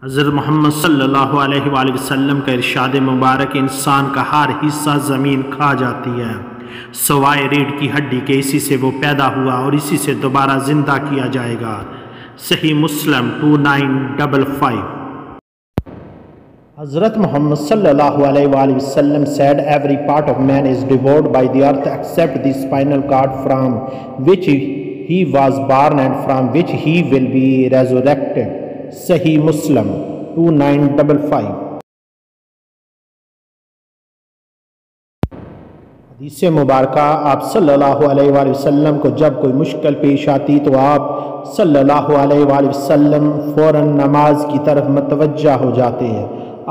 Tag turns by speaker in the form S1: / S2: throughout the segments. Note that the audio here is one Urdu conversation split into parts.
S1: حضرت محمد صلی اللہ علیہ وآلہ وسلم کا ارشاد مبارک انسان کا ہر حصہ زمین کھا جاتی ہے سوائے ریڑھ کی ہڈی کے، اسی سے وہ پیدا ہوا اور اسی سے دوبارہ زندہ کیا جائے گا۔ صحیح مسلم 2955۔
S2: حضرت محمد صلی اللہ علیہ وآلہ وسلم said every part of man is devoured by the earth except the spinal cord from which he was born and from which he will be resurrected۔ صحیح مسلم 2955۔ حدیث مبارکہ، آپ صلی اللہ علیہ وآلہ وسلم کو جب کوئی مشکل پیش آتی تو آپ صلی اللہ علیہ وآلہ وسلم فوراً نماز کی طرف متوجہ ہو جاتے ہیں۔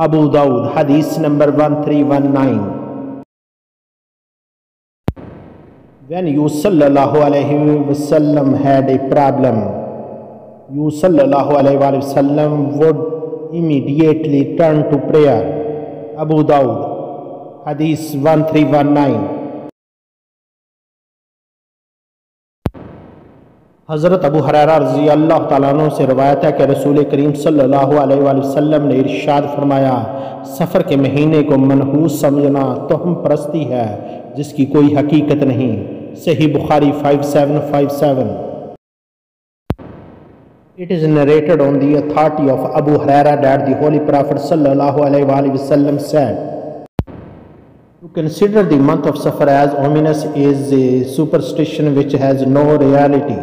S2: ابو داؤد حدیث number 1319۔ When you sallallahu alayhi wasallam had a problem, you sallallahu alayhi wasallam would immediately turn to prayer۔ ابو داؤد حدیث 1319۔ حضرت ابو ہریرہ رضی اللہ تعالیٰ عنہ سے روایت ہے کہ رسول کریم صلی اللہ علیہ وآلہ وسلم نے ارشاد فرمایا، سفر کے مہینے کو منحوس سمجھنا توہم پرستی ہے جس کی کوئی حقیقت نہیں۔ صحیح بخاری 5757۔ It is narrated on the authority of Abu Hurairah that the Holy Prophet sallallahu alaihi wasallam said, to consider the month of Safar as ominous is a superstition which has no reality۔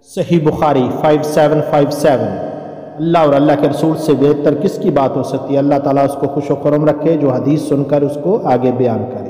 S2: صحیح بخاری 5757۔ اللہ اور اللہ کے رسول سے بہتر کس کی بات ہو سکتی ہے؟ اللہ تعالیٰ اس کو خوش و خرم رکھے جو حدیث سن کر اس کو آگے بیان کرے۔